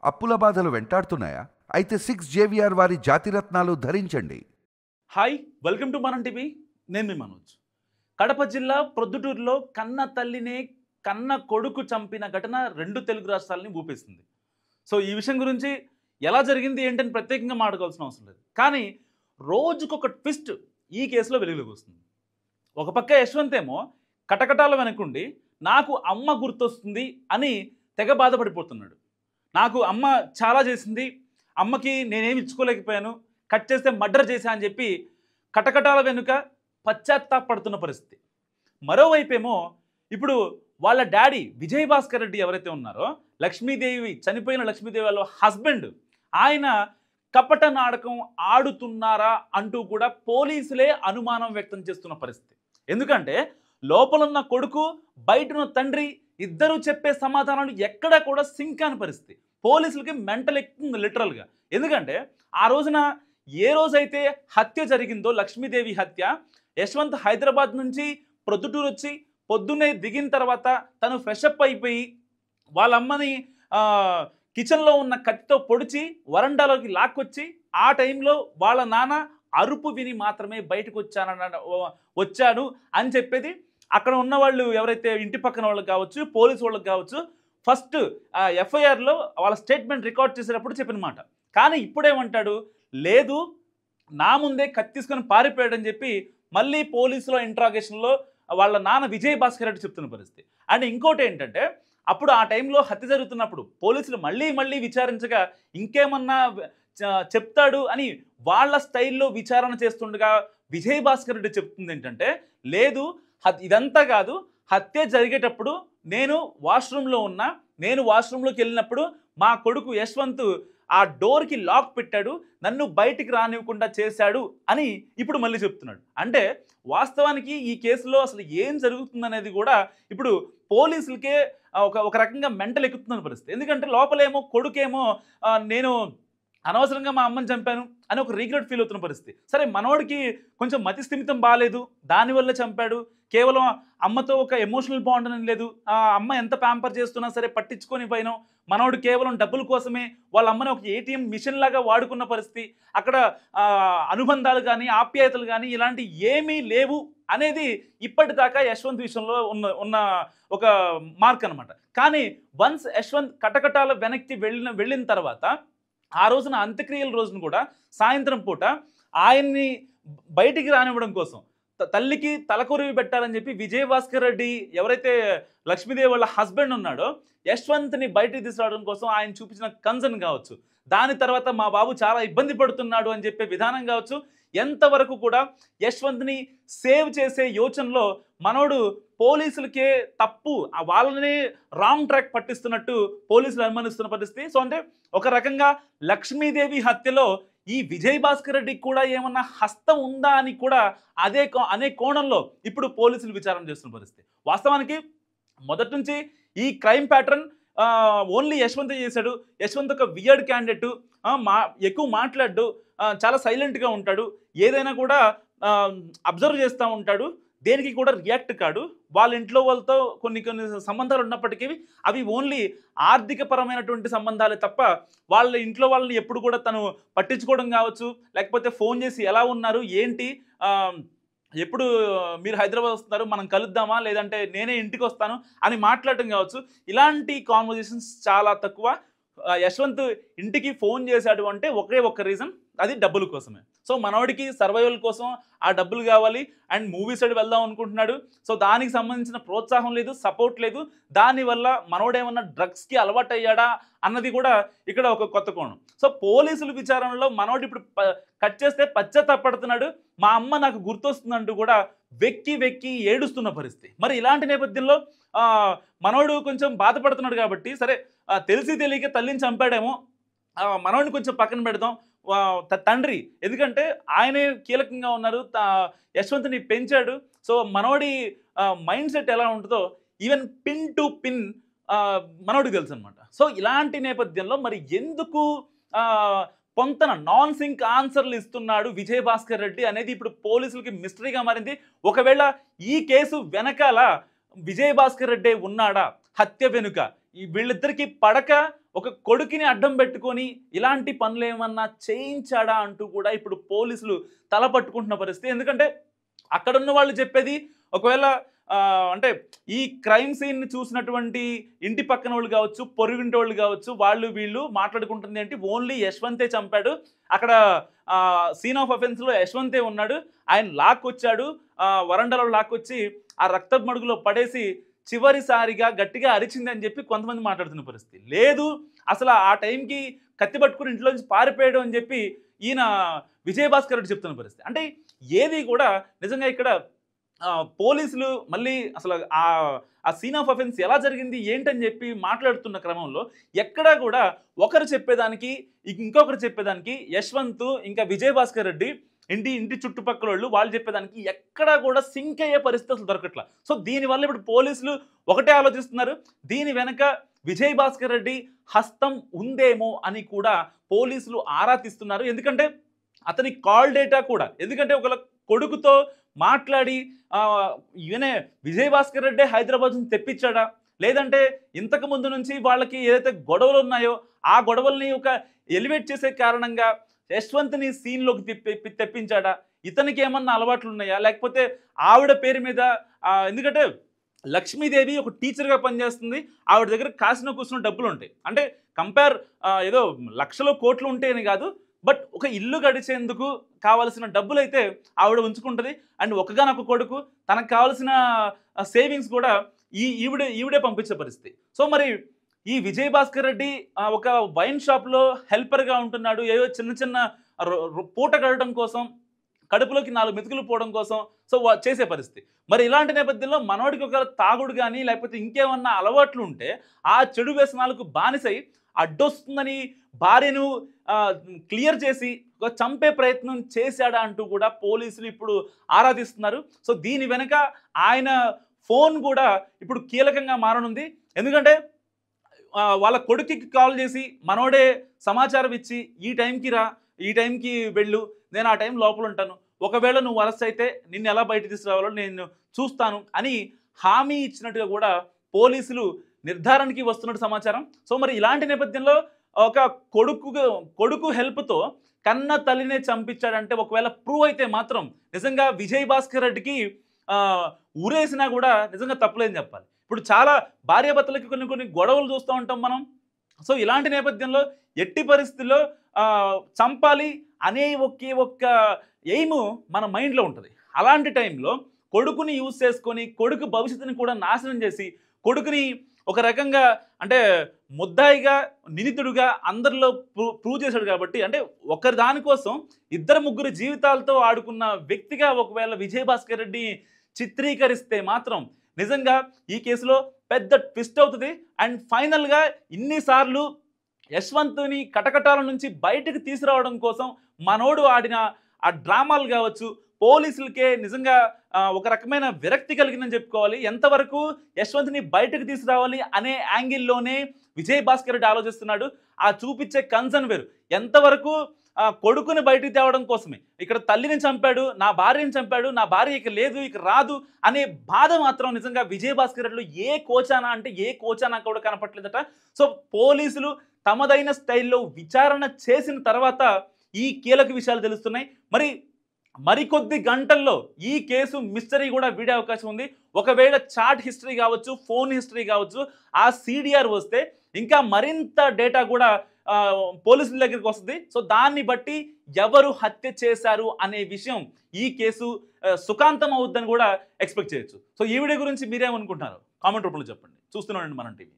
అప్పుల బాధలు వెంటాడుతున్నాయా? అయితే 6 జేవిఆర్ వారి జాతిరత్నాలు ధరించండి. హాయ్, వెల్కమ్ టు మనం టీవీ. నేను మీ మనోజ్. కడప జిల్లా ప్రొద్దుటూరులో కన్న తల్లినే కన్న కొడుకు చంపిన ఘటన 2 తెలుగు రాష్ట్రాలని ఊపేసింది. సో ఈ విషయం గురించి ఎలా జరిగింది ఏంటని ప్రత్యేకంగా మాట్లాడుకోవాల్సిన అవసరం లేదు. కానీ రోజుకొక ట్విస్ట్ ఈ కేసులో వెలుగులోకి వస్తుంది. ఒక పక్క యశ్వంత్ ఏమో కటకటాల వెనకుండి నాకు అమ్మ గుర్తొస్తుంది అని తెగ బాధపడిపోతున్నాడు. నాకు అమ్మ చాలా చేసింది, అమ్మకి నేనేమి ఇచ్చుకోలేకపోయాను, కట్ చేస్తే మర్డర్ చేశా అని చెప్పి కటకటాల వెనుక పశ్చాత్తాపడుతున్న పరిస్థితి. మరోవైపేమో ఇప్పుడు వాళ్ళ డాడీ విజయ్ భాస్కర్ రెడ్డి ఎవరైతే ఉన్నారో, లక్ష్మీదేవి చనిపోయిన లక్ష్మీదేవి వాళ్ళ హస్బెండ్, ఆయన కపట నాటకం ఆడుతున్నారా అంటూ కూడా పోలీసులే అనుమానం వ్యక్తం చేస్తున్న పరిస్థితి. ఎందుకంటే లోపలున్న కొడుకు, బయటన్న తండ్రి ఇద్దరు చెప్పే సమాధానాలు ఎక్కడా కూడా సింక్ కాని పరిస్థితి. పోలీసులకి మెంటల్ ఎక్కుతుంది లిటరల్గా. ఎందుకంటే ఆ రోజున ఏ రోజైతే హత్య జరిగిందో, లక్ష్మీదేవి హత్య, యశ్వంత్ హైదరాబాద్ నుంచి ప్రొద్దుటూరు వచ్చి పొద్దున్నే దిగిన తర్వాత తను ఫ్రెషప్ అయిపోయి వాళ్ళ అమ్మని కిచెన్లో ఉన్న కత్తితో పొడిచి వరండాలోకి లాక్కొచ్చి ఆ టైంలో వాళ్ళ నాన్న అరుపు విని మాత్రమే బయటకు వచ్చాను అని చెప్పేది అక్కడ ఉన్న వాళ్ళు ఎవరైతే ఇంటి పక్కన వాళ్ళకి కావచ్చు, పోలీసు వాళ్ళకి కావచ్చు, ఫస్ట్ ఎఫ్ఐఆర్లో వాళ్ళ స్టేట్మెంట్ రికార్డ్ చేసేటప్పుడు చెప్పిన మాట. కానీ ఇప్పుడేమంటాడు, లేదు నా ముందే కత్తి తీసుకొని పారిపోయాడని చెప్పి మళ్ళీ పోలీసులో ఇంట్రాగేషన్లో వాళ్ళ నాన్న విజయ్ భాస్కర్ రెడ్డి చెప్తున్న పరిస్థితి. అండ్ ఇంకోటి ఏంటంటే, అప్పుడు ఆ టైంలో హత్య జరుగుతున్నప్పుడు పోలీసులు మళ్ళీ విచారించగా ఇంకేమన్నా చెప్తాడు అని వాళ్ళ స్టైల్లో విచారణ చేస్తుండగా విజయ్ భాస్కర్ రెడ్డి చెప్తుంది ఏంటంటే, లేదు ఇదంతా కాదు, హత్య జరిగేటప్పుడు నేను వాష్రూమ్లో ఉన్నా, నేను వాష్రూమ్లోకి వెళ్ళినప్పుడు మా కొడుకు యశ్వంత్ ఆ డోర్కి లాక్ పెట్టాడు, నన్ను బయటికి రానివ్వకుండా చేశాడు అని ఇప్పుడు మళ్ళీ చెప్తున్నాడు. అంటే వాస్తవానికి ఈ కేసులో అసలు ఏం జరుగుతుందనేది కూడా ఇప్పుడు పోలీసులకే ఒక రకంగా మెంటల్ ఎక్కుతున్న పరిస్థితి. ఎందుకంటే లోపలేమో కొడుకేమో నేను అనవసరంగా మా అమ్మని చంపాను అని ఒక రిగ్రెట్ ఫీల్ అవుతున్న పరిస్థితి. సరే, మనోడికి కొంచెం మతి స్థిమితం బాగాలేదు, దానివల్ల చంపాడు, కేవలం అమ్మతో ఒక ఎమోషనల్ బాండ్ అని లేదు, ఆ అమ్మ ఎంత ప్యాంపర్ చేస్తున్నా సరే పట్టించుకొని పోయినాం, మనోడు కేవలం డబ్బుల కోసమే వాళ్ళ అమ్మని ఒక ఏటీఎం మిషన్ లాగా వాడుకున్న పరిస్థితి, అక్కడ అనుబంధాలు కానీ ఆప్యాయతలు కానీ ఇలాంటి ఏమీ లేవు అనేది ఇప్పటిదాకా యశ్వంత్ విషయంలో ఉన్న ఒక మార్క్ అనమాట. కానీ వన్స్ యశ్వంత్ కటకటాల వెనక్కి వెళ్ళిన తర్వాత ఆ రోజున అంత్యక్రియల రోజున కూడా సాయంత్రం పూట ఆయన్ని బయటికి రానివ్వడం కోసం తల్లికి తలకొరివి పెట్టాలని చెప్పి విజయ్ భాస్కర్ రెడ్డి ఎవరైతే లక్ష్మీదేవి వాళ్ళ హస్బెండ్ ఉన్నాడో యశ్వంత్ని బయటికి తీసుకురావడం కోసం ఆయన చూపించిన కన్సర్న్ కావచ్చు, దాని తర్వాత మా బాబు చాలా ఇబ్బంది పడుతున్నాడు అని చెప్పే విధానం కావచ్చు, ఎంతవరకు కూడా యశ్వంత్ని సేవ్ చేసే యోచనలో మనోడు పోలీసులకే తప్పు, వాళ్ళని రాంగ్ ట్రాక్ పట్టిస్తున్నట్టు పోలీసులు అనుమానిస్తున్న పరిస్థితి. సో అంటే ఒక రకంగా లక్ష్మీదేవి హత్యలో ఈ విజయ్ భాస్కర్ రెడ్డికి కూడా ఏమన్నా హస్తం ఉందా అని కూడా అనే కోణంలో ఇప్పుడు పోలీసులు విచారణ చేస్తున్న పరిస్థితి. వాస్తవానికి మొదటి నుంచి ఈ క్రైమ్ ప్యాటర్న్ ఓన్లీ యశ్వంత్ చేశాడు. యశ్వంత్ ఒక వియర్డ్ క్యాండిడేట్, ఎక్కువ మాట్లాడు, చాలా సైలెంట్గా ఉంటాడు, ఏదైనా కూడా అబ్జర్వ్ చేస్తూ ఉంటాడు, దేనికి కూడా రియాక్ట్ కాడు. వాళ్ళ ఇంట్లో వాళ్ళతో కొన్ని సంబంధాలు ఉన్నప్పటికీ అవి ఓన్లీ ఆర్థిక పరమైనటువంటి సంబంధాలే తప్ప వాళ్ళ ఇంట్లో వాళ్ళని ఎప్పుడు కూడా తను పట్టించుకోవడం కావచ్చు, లేకపోతే ఫోన్ చేసి ఎలా ఉన్నారు ఏంటి, ఎప్పుడు మీరు హైదరాబాద్ వస్తున్నారు మనం కలుద్దామా, లేదంటే నేనే ఇంటికి వస్తాను అని మాట్లాడటం కావచ్చు, ఇలాంటి కాన్వర్జేషన్స్ చాలా తక్కువ. యశ్వంత్ ఇంటికి ఫోన్ చేశాడు అంటే ఒకే ఒక్క రీజన్, అది డబ్బుల కోసమే. సో మనోడికి సర్వైవల్ కోసం ఆ డబ్బులు కావాలి అండ్ మూవీ సైడ్ వెళ్దాం అనుకుంటున్నాడు. సో దానికి సంబంధించిన ప్రోత్సాహం లేదు, సపోర్ట్ లేదు, దానివల్ల మనోడేమన్నా డ్రగ్స్కి అలవాటు అయ్యాడా అన్నది కూడా ఇక్కడ ఒక కొత్త కోణం. సో పోలీసుల విచారణలో మనోడు ఇప్పుడు కట్ చేస్తే పశ్చాత్తాపడుతున్నాడు, మా అమ్మ నాకు గుర్తొస్తుందంటూ కూడా వెక్కి ఏడుస్తున్న పరిస్థితి. మరి ఇలాంటి నేపథ్యంలో మనోడు కొంచెం బాధపడుతున్నాడు కాబట్టి సరే, తెలిసి తెలియక తల్లిని చంపాడేమో, మనోడిని కొంచెం పక్కన పెడదాం, తండ్రి ఎందుకంటే ఆయనే కీలకంగా ఉన్నారు, యశ్వంత్ని పెంచాడు. సో మనోడి మైండ్ సెట్ ఎలా ఉంటుందో ఈవెన్ పిన్ టు పిన్ మనోడికి తెలుసు అనమాట. సో ఇలాంటి నేపథ్యంలో మరి ఎందుకు పొంతన నాన్ సింక్ ఆన్సర్లు ఇస్తున్నాడు విజయ్ భాస్కర్ రెడ్డి అనేది ఇప్పుడు పోలీసులకి మిస్టరీగా మారింది. ఒకవేళ ఈ కేసు వెనకాల విజయ్ భాస్కర్ రెడ్డి ఉన్నాడా, హత్య వెనుక వీళ్ళిద్దరికి పడక ఒక కొడుకుని అడ్డం పెట్టుకొని ఇలాంటి పనులు ఏమన్నా చేయించాడా అంటూ కూడా ఇప్పుడు పోలీసులు తల పట్టుకుంటున్న పరిస్థితి. ఎందుకంటే అక్కడున్న వాళ్ళు చెప్పేది ఒకవేళ అంటే ఈ క్రైమ్ సీన్ని చూసినటువంటి ఇంటి పక్కన వాళ్ళు కావచ్చు, పొరుగింటి వాళ్ళు కావచ్చు, వాళ్ళు వీళ్ళు మాట్లాడుకుంటుంది ఏంటి, ఓన్లీ యశ్వంతే చంపాడు, అక్కడ సీన్ ఆఫ్ అఫెన్స్లో యశ్వంతే ఉన్నాడు, ఆయన లాక్కొచ్చాడు, వరండాలో లాక్కొచ్చి ఆ రక్తపు మడుగులో పడేసి చివరిసారిగా గట్టిగా అరిచింది అని చెప్పి కొంతమంది మాట్లాడుతున్న పరిస్థితి. లేదు అసలు ఆ టైంకి కత్తి పట్టుకుని ఇంట్లోంచి పారిపోయాడు అని చెప్పి ఈయన విజయభాస్కర్ రెడ్డి చెప్తున్న పరిస్థితి. అంటే ఏది కూడా నిజంగా ఇక్కడ పోలీసులు మళ్ళీ అసలు ఆ సీన్ ఆఫ్ అఫెన్స్ ఎలా జరిగింది ఏంటని చెప్పి మాట్లాడుతున్న క్రమంలో ఎక్కడా కూడా ఒకరు చెప్పేదానికి ఇంకొకరు చెప్పేదానికి యశ్వంత్ ఇంకా విజయభాస్కర్ రెడ్డి ఇంటి చుట్టుపక్కల వాళ్ళు చెప్పేదానికి ఎక్కడా కూడా సింక్ అయ్యే పరిస్థితి అసలు దొరకట్లా. సో దీనివల్ల ఇప్పుడు పోలీసులు ఒకటే ఆలోచిస్తున్నారు, దీని వెనక విజయభాస్కర్ రెడ్డి హస్తం ఉందేమో అని కూడా పోలీసులు ఆరా తీస్తున్నారు. ఎందుకంటే అతని కాల్ డేటా కూడా, ఎందుకంటే ఒక కొడుకుతో మాట్లాడి ఈయనే విజయభాస్కర్ రెడ్డి హైదరాబాద్ నుంచి తెప్పించాడా, లేదంటే ఇంతకు ముందు నుంచి వాళ్ళకి ఏదైతే గొడవలు ఉన్నాయో ఆ గొడవల్ని ఒక ఎలివేట్ చేసే కారణంగా యశ్వంత్ని సీన్లోకి తెప్పించాడా, ఇతనికి ఏమన్నా అలవాట్లు ఉన్నాయా, లేకపోతే ఆవిడ పేరు మీద ఎందుకంటే లక్ష్మీదేవి ఒక టీచర్గా పనిచేస్తుంది, ఆవిడ దగ్గర కాసిన కూర్చున్న డబ్బులు ఉంటాయి. అంటే కంపేర్ ఏదో లక్షలు కోట్లు ఉంటాయని కాదు, బట్ ఒక ఇల్లు గడిచేందుకు కావాల్సిన డబ్బులు అయితే ఆవిడ ఉంచుకుంటుంది. అండ్ ఒకగానొక కొడుకు, తనకు కావాల్సిన సేవింగ్స్ కూడా ఈవిడే పంపించే పరిస్థితి. సో మరి ఈ విజయభాస్కర్ రెడ్డి ఒక వైన్ షాప్లో హెల్పర్గా ఉంటున్నాడు, ఏదో చిన్న పూట గడటం కోసం, కడుపులోకి 4 మెతుకులు పోవడం కోసం సో చేసే పరిస్థితి. మరి ఇలాంటి నేపథ్యంలో మనోడికి ఒక తాగుడు కానీ లేకపోతే ఇంకేమన్నా అలవాట్లు ఉంటే ఆ చెడు వ్యసనాలకు బానిసై అడ్డొస్తుందని భార్యను క్లియర్ చేసి చంపే ప్రయత్నం చేశాడా అంటూ కూడా పోలీసులు ఇప్పుడు ఆరాధిస్తున్నారు. సో దీని వెనక ఆయన ఫోన్ కూడా ఇప్పుడు కీలకంగా మారనుంది. ఎందుకంటే వాళ్ళ కొడుకుకి కాల్ చేసి మనోడే సమాచారం ఇచ్చి ఈ టైంకి రా, ఈ టైంకి వెళ్ళు, నేను ఆ టైం లోపల ఉంటాను, ఒకవేళ నువ్వు అరెస్ట్ అయితే నిన్ను ఎలా బయట తీసుకురావాలో నేను చూస్తాను అని హామీ ఇచ్చినట్టుగా కూడా పోలీసులు నిర్ధారణకి వస్తున్నట్టు సమాచారం. సో మరి ఇలాంటి నేపథ్యంలో ఒక కొడుకు హెల్ప్తో కన్న తల్లినే చంపించాడంటే ఒకవేళ ప్రూవ్ అయితే మాత్రం నిజంగా విజయభాస్కర్ రెడ్డికి ఊరేసినా కూడా నిజంగా తప్పలేదని చెప్పాలి. ఇప్పుడు చాలా భార్యాభర్తలకి కొన్ని గొడవలు చూస్తూ ఉంటాం మనం. సో ఇలాంటి నేపథ్యంలో ఎట్టి పరిస్థితుల్లో చంపాలి అనే ఒక్క ఎయిమ్ మన మైండ్లో ఉంటుంది. అలాంటి టైంలో కొడుకుని యూజ్ చేసుకొని కొడుకు భవిష్యత్తుని కూడా నాశనం చేసి కొడుకుని ఒక రకంగా అంటే ముద్దాయిగా నిందితుడుగా అందరిలో ప్రూవ్ చేశాడు కాబట్టి, అంటే ఒకరి దానికోసం 2-3 జీవితాలతో ఆడుకున్న వ్యక్తిగా ఒకవేళ విజయభాస్కర్ రెడ్డి చిత్రీకరిస్తే మాత్రం నిజంగా ఈ కేసులో పెద్ద ట్విస్ట్ అవుతుంది. అండ్ ఫైనల్గా ఇన్నిసార్లు యశ్వంత్ని కటకటాల నుంచి బయటకు తీసుకురావడం కోసం మనోడు ఆడిన ఆ డ్రామాలు కావచ్చు, పోలీసులకే నిజంగా ఒక రకమైన విరక్తి కలిగిందని చెప్పుకోవాలి. ఎంతవరకు యశ్వంత్ని బయటకు తీసుకురావాలి అనే యాంగిల్లోనే విజయభాస్కర్ రెడ్డి ఆలోచిస్తున్నాడు. ఆ చూపించే కన్సర్న్ వేరు. ఎంతవరకు కొడుకుని బయటికి తేవడం కోసమే, ఇక్కడ తల్లిని చంపాడు, నా భార్యని చంపాడు, నా భార్య ఇక లేదు, ఇక రాదు అనే బాధ మాత్రం నిజంగా విజయభాస్కర్ రెడ్డిలో ఏ కోచానా కూడా కనపట్లేదట. సో పోలీసులు తమదైన స్టైల్లో విచారణ చేసిన తర్వాత ఈ కీలక విషయాలు తెలుస్తున్నాయి. మరికొద్ది గంటల్లో ఈ కేసు మిస్టరీ కూడా వీడే అవకాశం ఉంది. ఒకవేళ చాట్ హిస్టరీ కావచ్చు, ఫోన్ హిస్టరీ కావచ్చు, ఆ CDR వస్తే ఇంకా మరింత డేటా కూడా పోలీసుల దగ్గరికి వస్తుంది. సో దాన్ని బట్టి ఎవరు హత్య చేశారు అనే విషయం ఈ కేసు సుఖాంతం అవుద్దని కూడా ఎక్స్పెక్ట్ చేయొచ్చు. సో ఈ వీడియో గురించి మీరేమనుకుంటున్నారు కామెంట్ రూపంలో చెప్పండి. చూస్తున్నానండి మనం టీవీ.